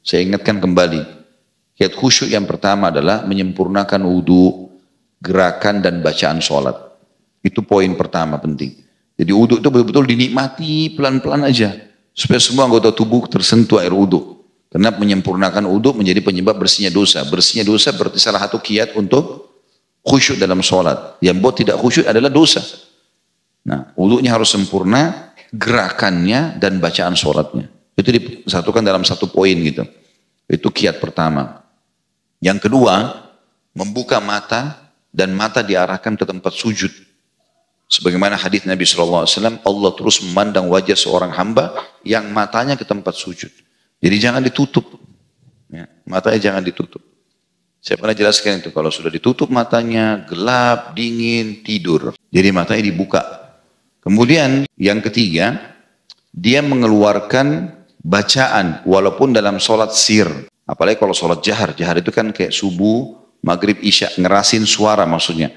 Saya ingatkan kembali. Kiat khusyuk yang pertama adalah menyempurnakan wudu, gerakan dan bacaan sholat. Itu poin pertama penting. Jadi wudu itu betul-betul dinikmati pelan-pelan aja. Supaya semua anggota tubuh tersentuh air wudu. Karena menyempurnakan wudu menjadi penyebab bersihnya dosa. Bersihnya dosa berarti salah satu kiat untuk khusyuk dalam sholat. Yang buat tidak khusyuk adalah dosa. Nah, wudunya harus sempurna, gerakannya dan bacaan sholatnya. Itu disatukan dalam satu poin gitu. Itu kiat pertama. Yang kedua, membuka mata dan mata diarahkan ke tempat sujud. Sebagaimana hadis Nabi SAW, Allah terus memandang wajah seorang hamba yang matanya ke tempat sujud. Jadi jangan ditutup. Ya, matanya jangan ditutup. Saya pernah jelaskan itu, kalau sudah ditutup matanya, gelap, dingin, tidur. Jadi matanya dibuka. Kemudian yang ketiga, dia mengeluarkan bacaan walaupun dalam sholat sir. Apalagi kalau sholat jahar. Jahar itu kan kayak subuh, maghrib, isya. Ngerasin suara maksudnya.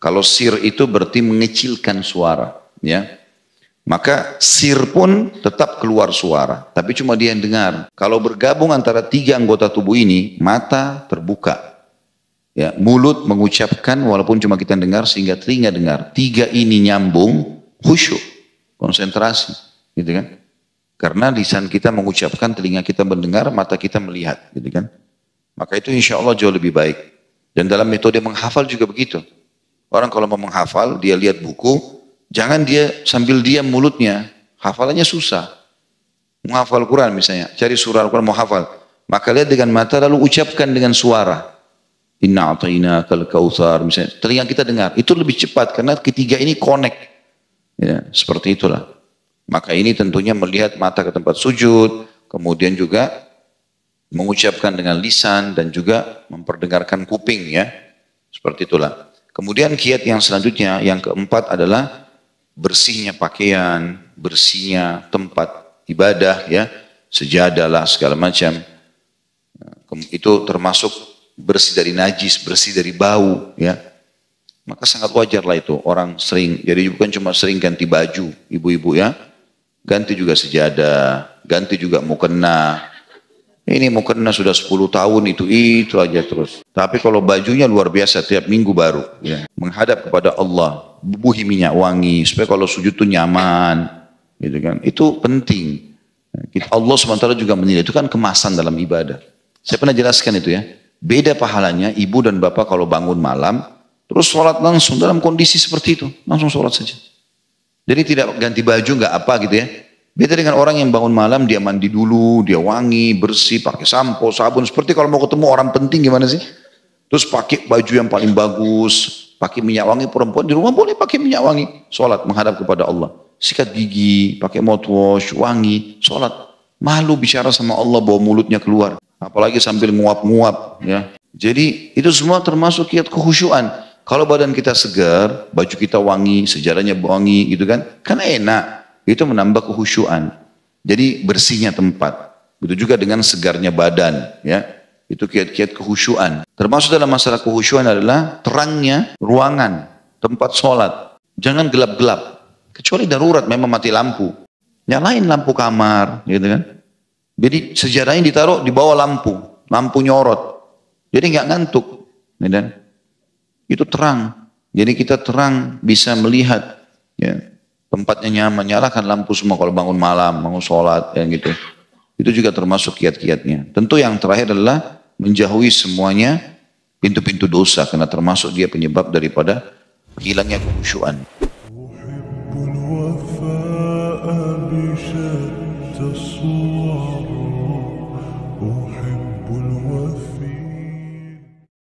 Kalau sir itu berarti mengecilkan suara. Ya. Maka sir pun tetap keluar suara. Tapi cuma dia yang dengar. Kalau bergabung antara tiga anggota tubuh ini, mata terbuka. Ya, mulut mengucapkan walaupun cuma kita dengar sehingga telinga dengar. Tiga ini nyambung, khusyuk, konsentrasi. Gitu kan? Karena lisan kita mengucapkan, telinga kita mendengar, mata kita melihat. Gitu kan? Maka itu insya Allah jauh lebih baik. Dan dalam metode menghafal juga begitu. Orang kalau mau menghafal, dia lihat buku, jangan dia sambil diam mulutnya, hafalannya susah. Menghafal Quran misalnya, cari surah Al-Quran mau hafal. Maka lihat dengan mata lalu ucapkan dengan suara. Inna a'tainakal kautsar misalnya. Telinga kita dengar, itu lebih cepat karena ketiga ini connect. Ya, seperti itulah. Maka ini tentunya melihat mata ke tempat sujud, kemudian juga mengucapkan dengan lisan dan juga memperdengarkan kuping ya. Seperti itulah. Kemudian kiat yang selanjutnya, yang keempat adalah bersihnya pakaian, bersihnya tempat ibadah ya, sejadah lah segala macam. Itu termasuk bersih dari najis, bersih dari bau ya. Maka sangat wajar lah itu orang sering, jadi bukan cuma sering ganti baju ibu-ibu ya, ganti juga sejadah, ganti juga mukena. Ini mukena sudah 10 tahun itu aja terus. Tapi kalau bajunya luar biasa tiap minggu baru ya. Menghadap kepada Allah, bubuhi minyak wangi supaya kalau sujud itu nyaman gitu kan. Itu penting. Allah SWT juga menilai itu kan kemasan dalam ibadah. Saya pernah jelaskan itu ya. Beda pahalanya ibu dan bapak kalau bangun malam terus sholat langsung dalam kondisi seperti itu, langsung sholat saja. Jadi tidak ganti baju nggak apa gitu ya. Beda dengan orang yang bangun malam, dia mandi dulu, dia wangi, bersih, pakai sampo, sabun. Seperti kalau mau ketemu orang penting gimana sih? Terus pakai baju yang paling bagus, pakai minyak wangi, perempuan di rumah boleh pakai minyak wangi. Sholat, menghadap kepada Allah. Sikat gigi, pakai mouthwash, wangi, sholat. Malu bicara sama Allah, bawa mulutnya keluar. Apalagi sambil nguap-nguap. Ya. Jadi itu semua termasuk kiat kekhusyuan. Kalau badan kita segar, baju kita wangi, sejadahnya wangi gitu kan enak. Itu menambah kekhusyuan. Jadi bersihnya tempat. Begitu juga dengan segarnya badan. Ya. Itu kiat-kiat kekhusyuan. Termasuk dalam masalah kekhusyuan adalah terangnya ruangan, tempat sholat. Jangan gelap-gelap. Kecuali darurat memang mati lampu. Nyalain lampu kamar. Gitu kan. Jadi sejadahnya ditaruh di bawah lampu. Lampu nyorot. Jadi nggak ngantuk. Gitu kan. Itu terang. Jadi kita terang bisa melihat. Ya. Tempatnya nyaman, nyalakan lampu semua kalau bangun malam, bangun sholat, ya gitu. Itu juga termasuk kiat-kiatnya. Tentu yang terakhir adalah menjauhi semuanya pintu-pintu dosa, karena termasuk dia penyebab daripada hilangnya kekhusyuan.